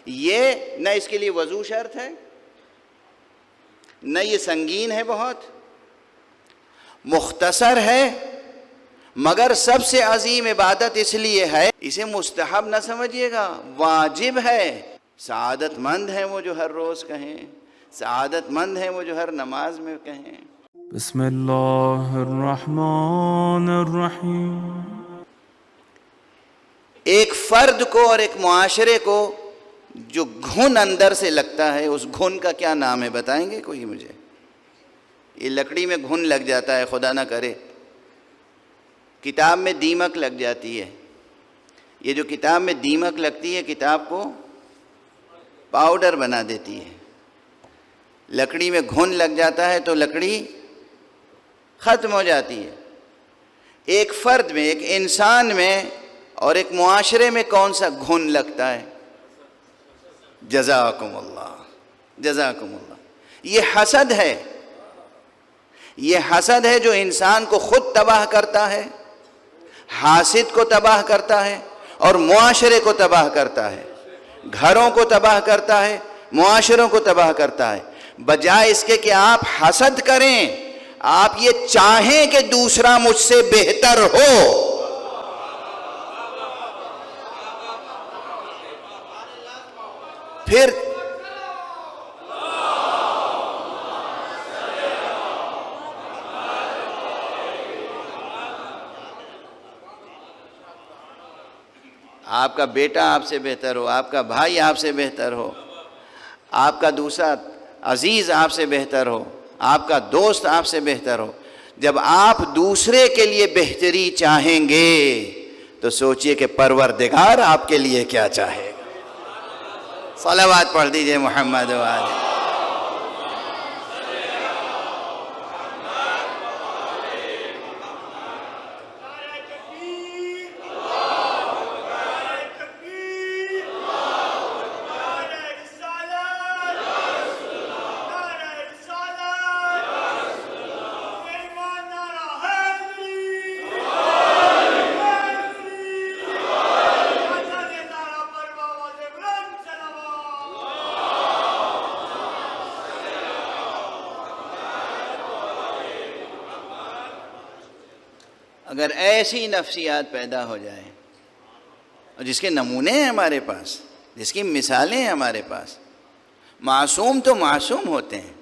یہ نہ اس کے لیے وضو شرط ہے، نہ یہ سنگین ہے، بہت مختصر ہے، مگر سب سے عظیم عبادت اس لیے ہے، اسے مستحب نہ سمجھیے گا، واجب ہے۔ سعادت مند ہیں وہ جو ہر روز کہیں، سعادت مند ہیں وہ جو ہر نماز میں کہیں۔ بسم اللہ الرحمن الرحیم۔ ایک فرد کو اور ایک معاشرے کو جو گھن اندر سے لگتا ہے، اس گھن کا کیا نام ہے بتائیں گے کوئی مجھے؟ یہ لکڑی میں گھن لگ جاتا ہے، خدا نہ کرے، کتاب میں دیمک لگ جاتی ہے، یہ جو کتاب میں دیمک لگتی ہے کتاب کو پاؤڈر بنا دیتی ہے۔ لکڑی میں گھن لگ جاتا ہے تو لکڑی ختم ہو جاتی ہے۔ ایک فرد میں، ایک انسان میں اور ایک معاشرے میں کون سا گھن لگتا ہے؟ جزاکم اللہ، جزاکم اللہ۔ یہ حسد ہے، یہ حسد ہے جو انسان کو خود تباہ کرتا ہے، حاسد کو تباہ کرتا ہے اور معاشرے کو تباہ کرتا ہے، گھروں کو تباہ کرتا ہے، معاشروں کو تباہ کرتا ہے۔ بجائے اس کے کہ آپ حسد کریں، آپ یہ چاہیں کہ دوسرا مجھ سے بہتر ہو۔ پھر آپ کا بیٹا آپ سے بہتر ہو، آپ کا بھائی آپ سے بہتر ہو، آپ کا دوسرا عزیز آپ سے بہتر ہو، آپ کا دوست آپ سے بہتر ہو۔ جب آپ دوسرے کے لیے بہتری چاہیں گے تو سوچئے کہ پروردگار آپ کے لیے کیا چاہے گا۔ صلوات پڑھ دیجئے محمد و آلہ۔ اگر ایسی نفسیات پیدا ہو جائیں، اور جس کے نمونے ہیں ہمارے پاس، جس کی مثالیں ہیں ہمارے پاس، معصوم تو معصوم ہوتے ہیں،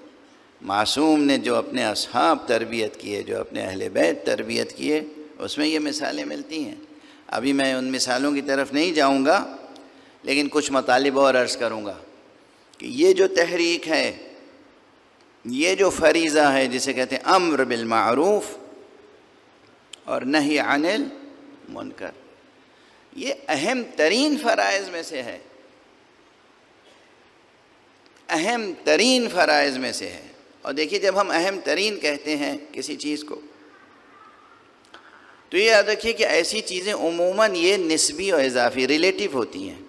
معصوم نے جو اپنے اصحاب تربیت کیے، جو اپنے اہل بیت تربیت کیے، اس میں یہ مثالیں ملتی ہیں۔ ابھی میں ان مثالوں کی طرف نہیں جاؤں گا، لیکن کچھ مطالب اور عرض کروں گا کہ یہ جو تحریک ہے، یہ جو فریضہ ہے جسے کہتے ہیں امر بالمعروف اور نہی عن المنکر، یہ اہم ترین فرائض میں سے ہے، اہم ترین فرائض میں سے ہے۔ اور دیکھیے جب ہم اہم ترین کہتے ہیں کسی چیز کو، تو یہ یاد رکھیے کہ ایسی چیزیں عموماً یہ نسبی اور اضافی ریلیٹیو ہوتی ہیں۔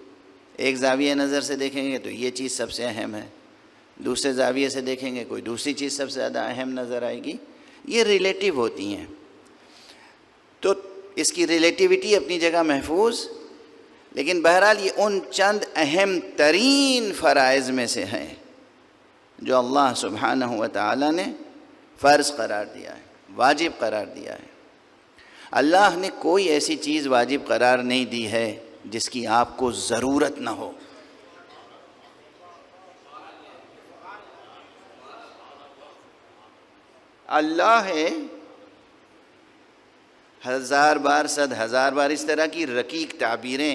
ایک زاویہ نظر سے دیکھیں گے تو یہ چیز سب سے اہم ہے، دوسرے زاویے سے دیکھیں گے کوئی دوسری چیز سب سے زیادہ اہم نظر آئے گی، یہ ریلیٹیو ہوتی ہیں۔ تو اس کی ریلیٹیوٹی اپنی جگہ محفوظ، لیکن بہرحال یہ ان چند اہم ترین فرائض میں سے ہیں جو اللہ سبحانہ و تعالی نے فرض قرار دیا ہے، واجب قرار دیا ہے۔ اللہ نے کوئی ایسی چیز واجب قرار نہیں دی ہے جس کی آپ کو ضرورت نہ ہو۔ اللہ ہے، ہزار بار صد ہزار بار اس طرح کی رقیق تعبیریں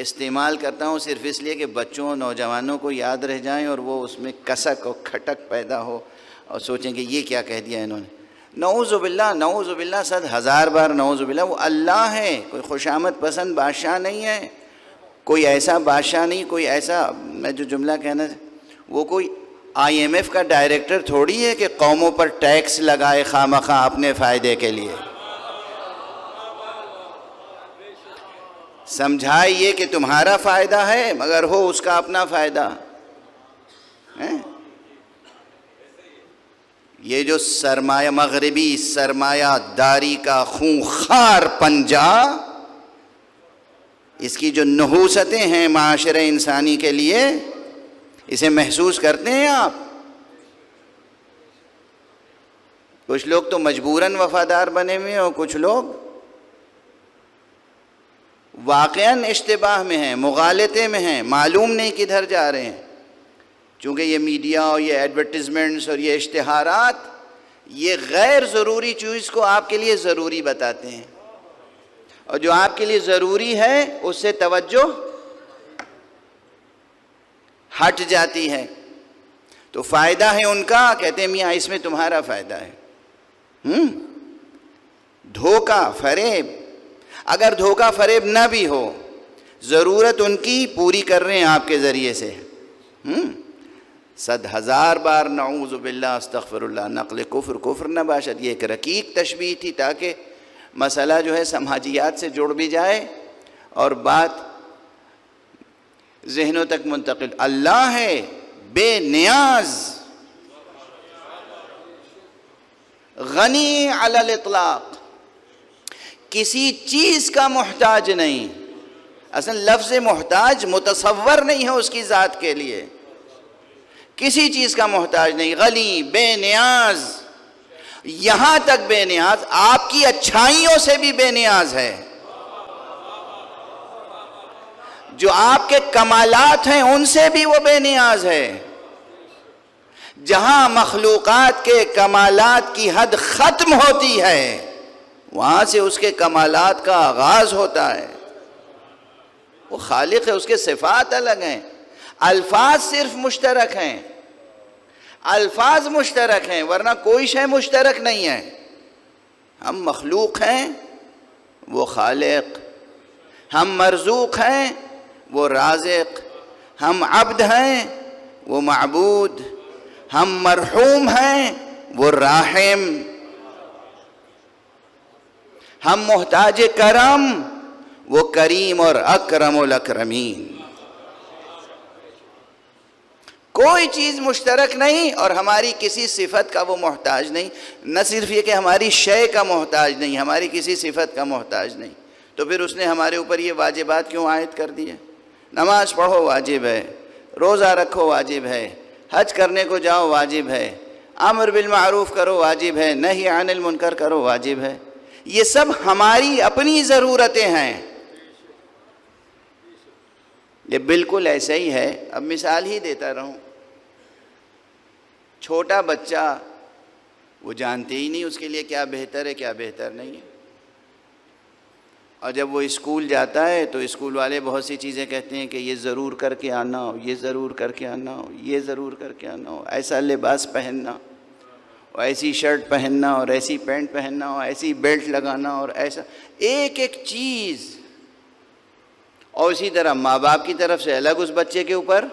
استعمال کرتا ہوں صرف اس لیے کہ بچوں نوجوانوں کو یاد رہ جائیں اور وہ اس میں کسک اور کھٹک پیدا ہو اور سوچیں کہ یہ کیا کہہ دیا انہوں نے۔ نعوذ باللہ صد ہزار بار نعوذ باللہ، وہ اللہ ہے، کوئی خوشامد پسند بادشاہ نہیں ہے، کوئی ایسا بادشاہ نہیں، کوئی ایسا، میں جو جملہ کہنا، وہ کوئی IMF کا ڈائریکٹر تھوڑی ہے کہ قوموں پر ٹیکس لگائے خواہ اپنے فائدے کے لیے۔ سمجھائے یہ کہ تمہارا فائدہ ہے مگر ہو اس کا اپنا فائدہ ہے۔ یہ جو سرمایہ، مغربی سرمایہ داری کا خونخوار پنجہ، اس کی جو نحوستیں ہیں معاشرہ انسانی کے لیے، اسے محسوس کرتے ہیں آپ؟ کچھ لوگ تو مجبوراً وفادار بنے ہوئے ہیں، اور کچھ لوگ واقعاً اشتباہ میں ہیں، مغالطے میں ہیں، معلوم نہیں کدھر جا رہے ہیں. چونکہ یہ میڈیا اور یہ ایڈورٹیزمنٹس اور یہ اشتہارات یہ غیر ضروری چیز کو آپ کے لیے ضروری بتاتے ہیں، اور جو آپ کے لیے ضروری ہے اس سے توجہ ہٹ جاتی ہے. تو فائدہ ہے ان کا، کہتے ہیں میاں اس میں تمہارا فائدہ ہے. دھوکہ فریب، اگر دھوکہ فریب نہ بھی ہو، ضرورت ان کی پوری کر رہے ہیں آپ کے ذریعے سے. 100,000 بار نعوذ باللہ استغفر اللہ، نقل کفر نہ باشد. یہ ایک رقیق تشبیہ تھی تاکہ مسئلہ جو ہے سماجیات سے جڑ بھی جائے اور بات ذہنوں تک منتقل. اللہ ہے بے نیاز، غنی علی الاطلاق، کسی چیز کا محتاج نہیں. اصلا لفظ محتاج متصور نہیں ہے اس کی ذات کے لیے، کسی چیز کا محتاج نہیں. غنی، بے نیاز، یہاں تک بے نیاز آپ کی اچھائیوں سے بھی بے نیاز ہے. جو آپ کے کمالات ہیں ان سے بھی وہ بے نیاز ہے. جہاں مخلوقات کے کمالات کی حد ختم ہوتی ہے وہاں سے اس کے کمالات کا آغاز ہوتا ہے. وہ خالق ہے، اس کے صفات الگ ہیں. الفاظ صرف مشترک ہیں، الفاظ مشترک ہیں، ورنہ کوئی شے مشترک نہیں ہے. ہم مخلوق ہیں، وہ خالق. ہم مرزوق ہیں، وہ رازق. ہم عبد ہیں، وہ معبود. ہم مرحوم ہیں، وہ راحم. ہم محتاج کرم، وہ کریم اور اکرم الاکرمین. کوئی چیز مشترک نہیں، اور ہماری کسی صفت کا وہ محتاج نہیں. نہ صرف یہ کہ ہماری شے کا محتاج نہیں، ہماری کسی صفت کا محتاج نہیں. تو پھر اس نے ہمارے اوپر یہ واجبات کیوں عائد کر دیے؟ نماز پڑھو واجب ہے، روزہ رکھو واجب ہے، حج کرنے کو جاؤ واجب ہے، امر بالمعروف کرو واجب ہے، نہی عن المنکر کرو واجب ہے. یہ سب ہماری اپنی ضرورتیں ہیں. یہ بالکل ایسا ہی ہے. اب مثال ہی دیتا رہوں. چھوٹا بچہ وہ جانتے ہی نہیں اس کے لیے کیا بہتر ہے کیا بہتر نہیں ہے، اور جب وہ اسکول جاتا ہے تو اسکول والے بہت سی چیزیں کہتے ہیں کہ یہ ضرور کر کے آنا ہو، یہ ضرور کر کے آنا ہو، یہ ضرور کر کے آنا ہو، ایسا لباس پہننا، اور ایسی شرٹ پہننا، اور ایسی پینٹ پہننا، اور ایسی بیلٹ لگانا، اور ایسا ایک ایک چیز. اور اسی طرح ماں باپ کی طرف سے الگ اس بچے کے اوپر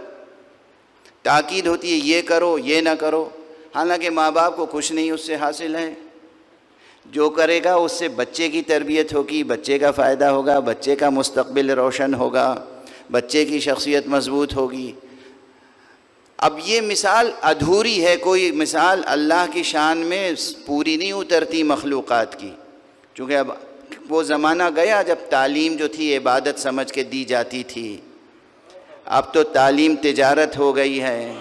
تاکید ہوتی ہے یہ کرو یہ نہ کرو. حالانکہ ماں باپ کو کچھ نہیں اس سے حاصل ہے. جو کرے گا اس سے بچے کی تربیت ہوگی، بچے کا فائدہ ہوگا، بچے کا مستقبل روشن ہوگا، بچے کی شخصیت مضبوط ہوگی. اب یہ مثال ادھوری ہے، کوئی مثال اللہ کی شان میں پوری نہیں اترتی مخلوقات کی. چونکہ اب وہ زمانہ گیا جب تعلیم جو تھی عبادت سمجھ کے دی جاتی تھی. اب تو تعلیم تجارت ہو گئی ہے.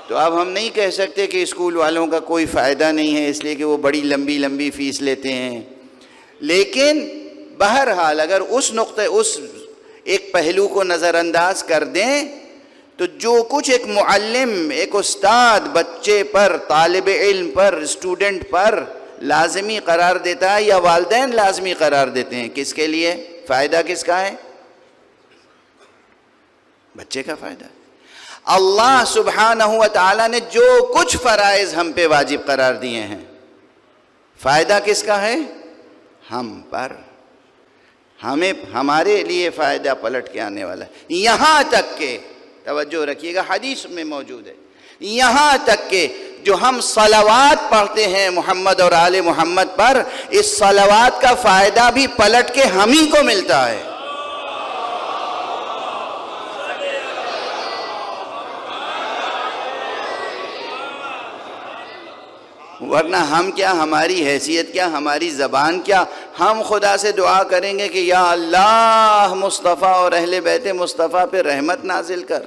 تو اب ہم نہیں کہہ سکتے کہ اسکول والوں کا کوئی فائدہ نہیں ہے اس لیے کہ وہ بڑی لمبی لمبی فیس لیتے ہیں. لیکن بہرحال اگر اس نقطے اس ایک پہلو کو نظر انداز کر دیں تو جو کچھ ایک معلم، ایک استاد بچے پر، طالب علم پر، اسٹوڈنٹ پر لازمی قرار دیتا ہے یا والدین لازمی قرار دیتے ہیں، کس کے لیے فائدہ کس کا ہے؟ بچے کا فائدہ. اللہ سبحانہ و تعالیٰ نے جو کچھ فرائض ہم پہ واجب قرار دیے ہیں، فائدہ کس کا ہے؟ ہم پر. ہمیں ہمارے لیے فائدہ پلٹ کے آنے والا ہے. یہاں تک کہ توجہ رکھیے گا، حدیث میں موجود ہے، یہاں تک کہ جو ہم صلوات پڑھتے ہیں محمد اور آل محمد پر، اس صلوات کا فائدہ بھی پلٹ کے ہم ہی کو ملتا ہے. ورنہ ہم کیا، ہماری حیثیت کیا، ہماری زبان کیا، ہم خدا سے دعا کریں گے کہ یا اللہ مصطفیٰ اور اہل بیت مصطفیٰ پہ رحمت نازل کر.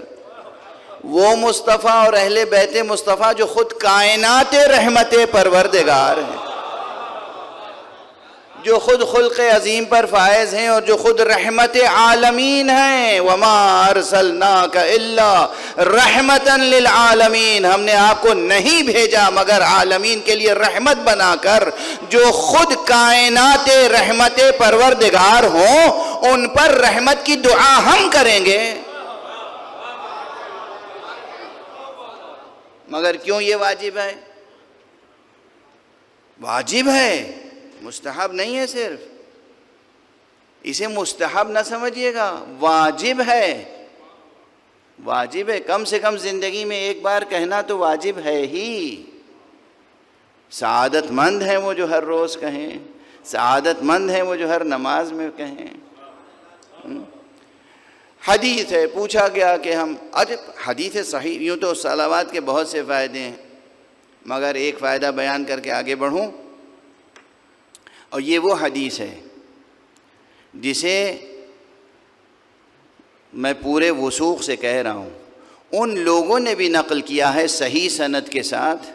وہ مصطفیٰ اور اہل بیت مصطفیٰ جو خود کائنات رحمت پروردگار ہیں، جو خود خلق عظیم پر فائز ہیں اور جو خود رحمت عالمین ہیں. وما ارسلناک الا رحمتا للعالمین، ہم نے آپ کو نہیں بھیجا مگر عالمین کے لیے رحمت بنا کر. جو خود کائنات رحمت پروردگار ہوں ان پر رحمت کی دعا ہم کریں گے. مگر کیوں یہ واجب ہے؟ واجب ہے، مستحب نہیں ہے. صرف اسے مستحب نہ سمجھیے گا، واجب ہے. واجب ہے، کم سے کم زندگی میں ایک بار کہنا تو واجب ہے ہی. سعادت مند ہیں وہ جو ہر روز کہیں، سعادت مند ہیں وہ جو ہر نماز میں کہیں. حدیث ہے، پوچھا گیا کہ ہم حدیث صحیح. یوں تو صلوات کے بہت سے فائدے ہیں، مگر ایک فائدہ بیان کر کے آگے بڑھوں، اور یہ وہ حدیث ہے جسے میں پورے وثوق سے کہہ رہا ہوں ان لوگوں نے بھی نقل کیا ہے صحیح سند کے ساتھ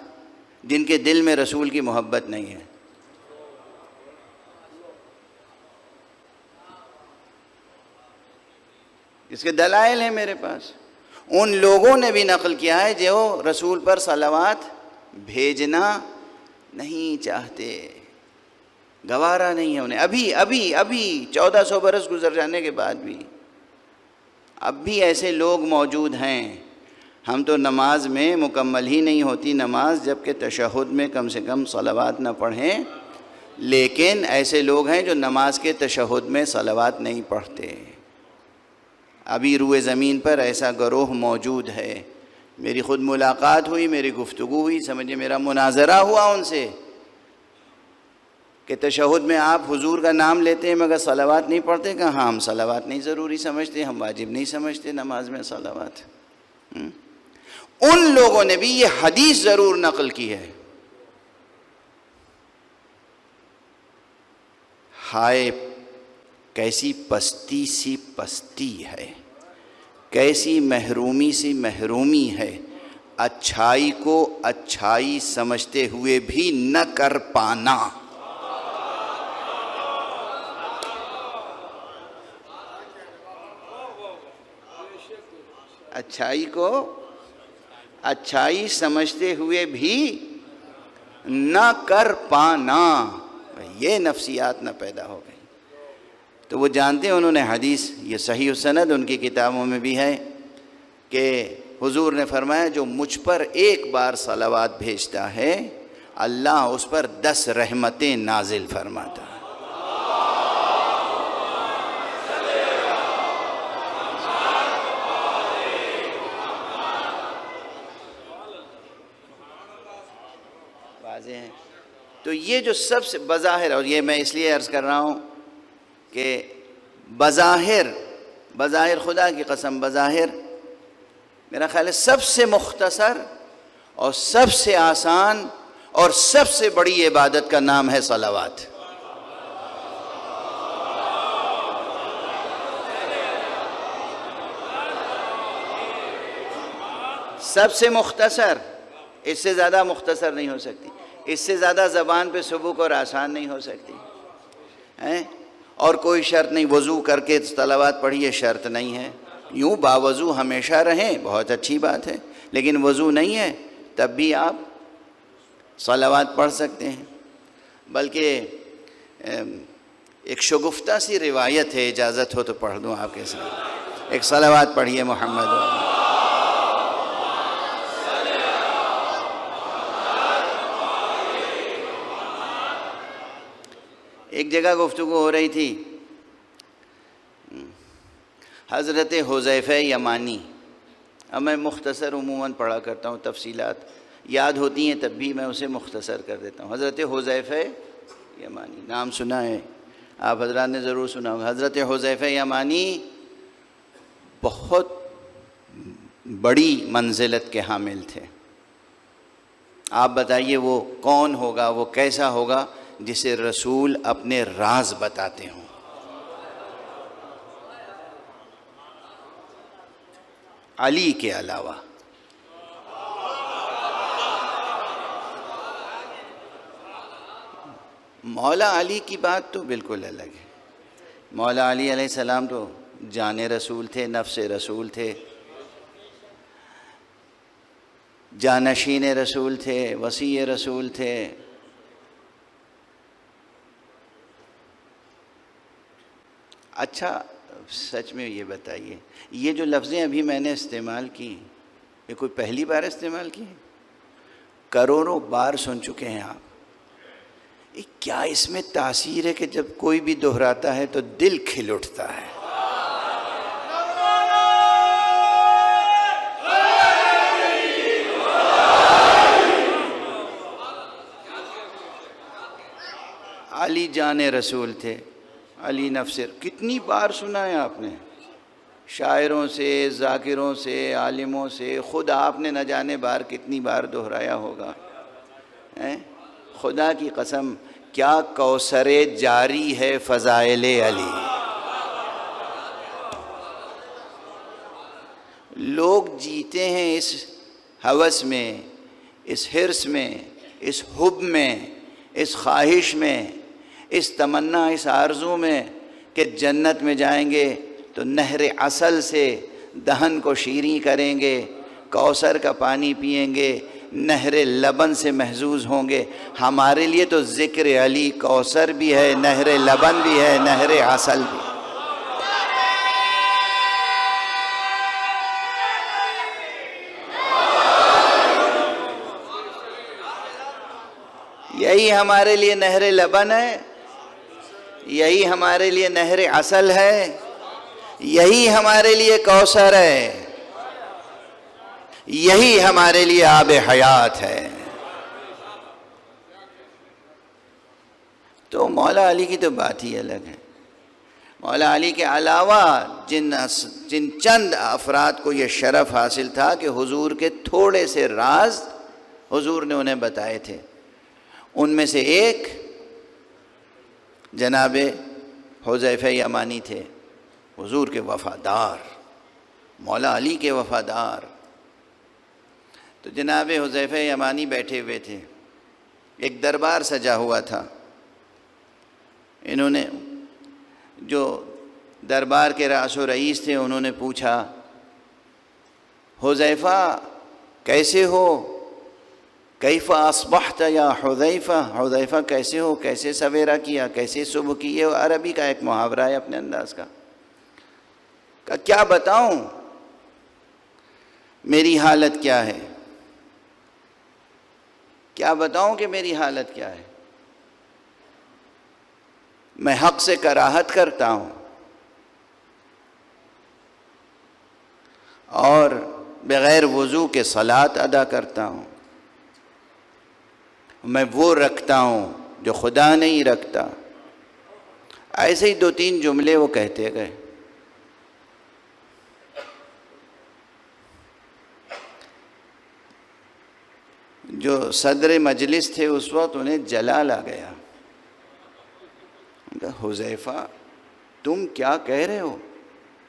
جن کے دل میں رسول کی محبت نہیں ہے. اس کے دلائل ہیں میرے پاس. ان لوگوں نے بھی نقل کیا ہے جو رسول پر صلوات بھیجنا نہیں چاہتے، گوارا نہیں ہے انہیں. ابھی 1400 برس گزر جانے کے بعد بھی اب بھی ایسے لوگ موجود ہیں. ہم تو نماز میں مکمل ہی نہیں ہوتی نماز جب کہ تشہد میں کم سے کم صلوات نہ پڑھیں، لیکن ایسے لوگ ہیں جو نماز کے تشہد میں صلوات نہیں پڑھتے. ابھی روئے زمین پر ایسا گروہ موجود ہے. میری خود ملاقات ہوئی، میری گفتگو ہوئی، سمجھے میرا مناظرہ ہوا ان سے کہ تشہد میں آپ حضور کا نام لیتے ہیں مگر صلوات نہیں پڑھتے. کہ ہاں ہم صلوات نہیں ضروری سمجھتے، ہم واجب نہیں سمجھتے نماز میں صلوات. ان لوگوں نے بھی یہ حدیث ضرور نقل کی ہے. ہائے کیسی پستی سی پستی ہے، کیسی محرومی سی محرومی ہے، اچھائی کو اچھائی سمجھتے ہوئے بھی نہ کر پانا. اچھائی کو اچھائی سمجھتے ہوئے بھی نہ کر پانا، یہ نفسیات نہ پیدا ہو گئی. تو وہ جانتے ہیں، انہوں نے حدیث، یہ صحیح السند ان کی کتابوں میں بھی ہے کہ حضور نے فرمایا جو مجھ پر ایک بار صلوات بھیجتا ہے اللہ اس پر 10 رحمتیں نازل فرماتا ہے. واضح ہے. تو یہ جو سب سے بظاہر، اور یہ میں اس لیے عرض کر رہا ہوں کہ بظاہر خدا کی قسم بظاہر میرا خیال ہے سب سے مختصر اور سب سے آسان اور سب سے بڑی عبادت کا نام ہے صلوات. سب سے مختصر، اس سے زیادہ مختصر نہیں ہو سکتی، اس سے زیادہ زبان پہ سبک اور آسان نہیں ہو سکتی. اور کوئی شرط نہیں، وضو کر کے صلوات پڑھیے شرط نہیں ہے. یوں باوضو ہمیشہ رہیں بہت اچھی بات ہے، لیکن وضو نہیں ہے تب بھی آپ صلوات پڑھ سکتے ہیں. بلکہ ایک شگفتہ سی روایت ہے، اجازت ہو تو پڑھ دوں آپ کے ساتھ. ایک صلوات پڑھیے محمد. ایک جگہ گفتگو ہو رہی تھی، حضرت حذیفہ یمانی. اب میں مختصر عموماً پڑھا کرتا ہوں، تفصیلات یاد ہوتی ہیں تب بھی میں اسے مختصر کر دیتا ہوں. حضرت حذیفہ یمانی نام سنا ہے آپ حضرات نے، ضرور سنا ہوگا. حضرت حذیفہ یمانی بہت بڑی منزلت کے حامل تھے. آپ بتائیے وہ کون ہوگا، وہ کیسا ہوگا جسے رسول اپنے راز بتاتے ہوں. علی کے علاوہ. مولا علی کی بات تو بالکل الگ ہے. مولا علی علیہ السلام تو جان رسول تھے، نفس رسول تھے، جانشین رسول تھے، وصی رسول تھے. اچھا سچ میں یہ بتائیے، یہ جو لفظیں ابھی میں نے استعمال کی، یہ کوئی پہلی بار استعمال کی؟ کروڑوں بار سن چکے ہیں آپ. کیا اس میں تاثیر ہے کہ جب کوئی بھی دہراتا ہے تو دل کھل اٹھتا ہے؟ علی جان رسول تھے، علی نفس. کتنی بار سنا ہے آپ نے، شاعروں سے، ذاکروں سے، عالموں سے، خود آپ نے نہ جانے بار کتنی بار دہرایا ہوگا. خدا کی قسم کیا کوثر جاری ہے فضائل علی. لوگ جیتے ہیں اس ہوس میں، اس حرص میں، اس حب میں، اس خواہش میں، اس تمنا، اس آرزو میں کہ جنت میں جائیں گے تو نہر عسل سے دہن کو شیریں کریں گے، کوثر کا پانی پئیں گے، نہر لبن سے محظوظ ہوں گے. ہمارے لیے تو ذکر علی کوثر بھی ہے، نہر لبن بھی ہے، نہر عسل بھی ہے. یہی ہمارے لیے نہر لبن ہے، یہی ہمارے لیے نہر عسل ہے، یہی ہمارے لیے کوثر ہے، یہی ہمارے لیے آب حیات ہے. تو مولا علی کی تو بات ہی الگ ہے. مولا علی کے علاوہ جن چند افراد کو یہ شرف حاصل تھا کہ حضور کے تھوڑے سے راز حضور نے انہیں بتائے تھے، ان میں سے ایک جناب حذیفہ یمانی تھے، حضور کے وفادار، مولا علی کے وفادار. تو جناب حذیفہ یمانی بیٹھے ہوئے تھے، ایک دربار سجا ہوا تھا. انہوں نے جو دربار کے راس و رئیس تھے انہوں نے پوچھا، حذیفہ کیسے ہو؟ کیف اصبحت یا حذیفہ؟ حذیفہ کیسے ہو؟ کیسے سویرا کیا؟ کیسے صبح کی؟ یہ عربی کا ایک محاورہ ہے اپنے انداز کا. کیا بتاؤں میری حالت کیا ہے؟ کیا بتاؤں کہ میری حالت کیا ہے؟ میں حق سے کراہت کرتا ہوں اور بغیر وضو کے صلاۃ ادا کرتا ہوں. میں وہ رکھتا ہوں جو خدا نہیں رکھتا. ایسے ہی 2-3 جملے وہ کہتے گئے. جو صدر مجلس تھے اس وقت انہیں جلال آ گیا. حذیفہ تم کیا کہہ رہے ہو؟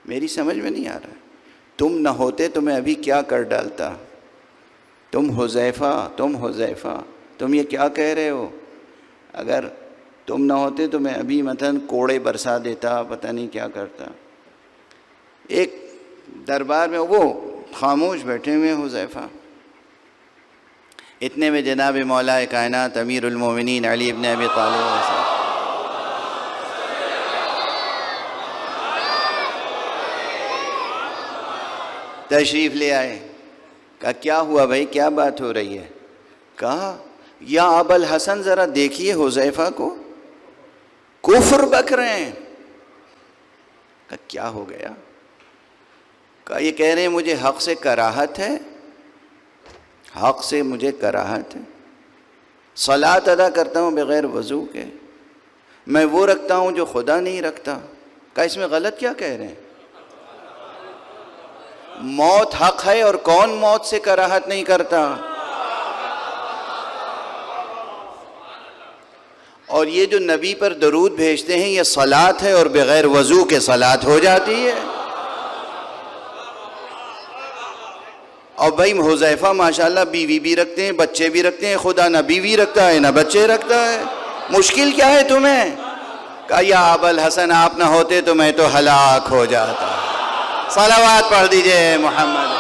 میری سمجھ میں نہیں آ رہا ہے. تم نہ ہوتے تو میں ابھی کیا کر ڈالتا. تم حذیفہ، تم حذیفہ، تم یہ کیا کہہ رہے ہو؟ اگر تم نہ ہوتے تو میں ابھی مثلا کوڑے برسا دیتا، پتہ نہیں کیا کرتا. ایک دربار میں وہ خاموش بیٹھے ہوئے حذیفہ. اتنے میں جناب مولا کائنات امیر المومنین علی ابن ابی طالب تشریف لے آئے. کہا کیا ہوا بھائی، کیا بات ہو رہی ہے؟ کہا یا ابا الحسن ذرا دیکھیے حذیفہ کو، کفر بک رہے ہیں. کہا کیا ہو گیا؟ کہا یہ کہہ رہے ہیں مجھے حق سے کراہت ہے، حق سے مجھے کراہت ہے. صلاۃ ادا کرتا ہوں بغیر وضو کے، میں وہ رکھتا ہوں جو خدا نہیں رکھتا. کہا اس میں غلط کیا کہہ رہے ہیں؟ موت حق ہے اور کون موت سے کراہت نہیں کرتا؟ اور یہ جو نبی پر درود بھیجتے ہیں یہ صلاۃ ہے، اور بغیر وضو کے صلاۃ ہو جاتی ہے۔ اور بھائی حذیفہ ماشاءاللہ بیوی بھی رکھتے ہیں، بچے بھی رکھتے ہیں، خدا نہ بیوی رکھتا ہے نہ بچے رکھتا ہے، مشکل کیا ہے تمہیں؟ کہا یا ابا الحسن آپ نہ ہوتے تو میں تو ہلاک ہو جاتا۔ صلوات پڑھ دیجئے محمد۔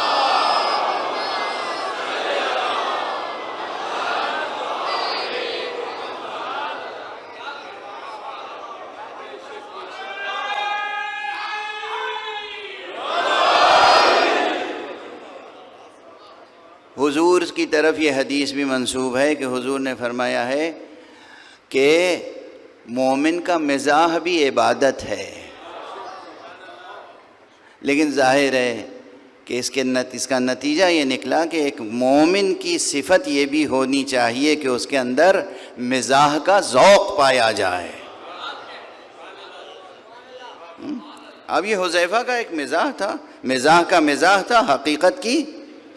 حضور کی طرف یہ حدیث بھی منسوب ہے کہ حضور نے فرمایا ہے کہ مومن کا مزاح بھی عبادت ہے، لیکن ظاہر ہے کہ اس کا نتیجہ یہ نکلا کہ ایک مومن کی صفت یہ بھی ہونی چاہیے کہ اس کے اندر مزاح کا ذوق پایا جائے۔ اب یہ حذیفہ کا ایک مزاح تھا، مزاح کا مزاح تھا، حقیقت کی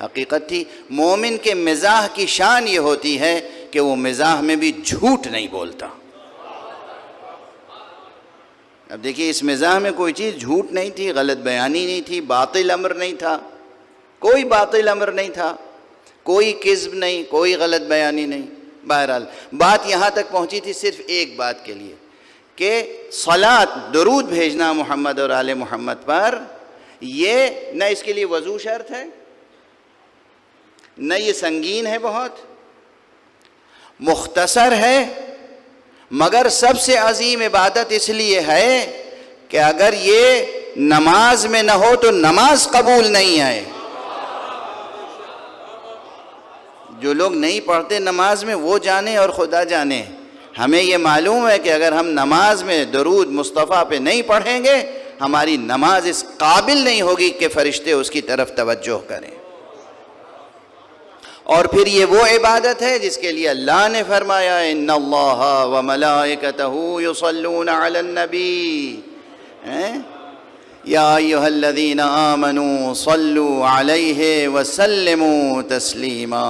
حقیقت تھی۔ مومن کے مزاح کی شان یہ ہوتی ہے کہ وہ مزاح میں بھی جھوٹ نہیں بولتا۔ اب دیکھیے اس مزاح میں کوئی چیز جھوٹ نہیں تھی، غلط بیانی نہیں تھی، باطل امر نہیں تھا، کوئی باطل امر نہیں تھا، کوئی کذب نہیں، کوئی غلط بیانی نہیں۔ بہرحال بات یہاں تک پہنچی تھی صرف ایک بات کے لیے کہ صلاۃ، درود بھیجنا محمد اور آل محمد پر، یہ نہ اس کے لیے وضو شرط ہے، نہ یہ سنگین ہے، بہت مختصر ہے، مگر سب سے عظیم عبادت اس لیے ہے کہ اگر یہ نماز میں نہ ہو تو نماز قبول نہیں ہے۔ جو لوگ نہیں پڑھتے نماز میں وہ جانے اور خدا جانے، ہمیں یہ معلوم ہے کہ اگر ہم نماز میں درود مصطفیٰ پہ نہیں پڑھیں گے ہماری نماز اس قابل نہیں ہوگی کہ فرشتے اس کی طرف توجہ کریں۔ اور پھر یہ وہ عبادت ہے جس کے لیے اللہ نے فرمایا ان اللہ وملائکتہ یصلون علی النبی یا ایھا الذین آمنوا صلوا علیہ وسلموا تسلیما۔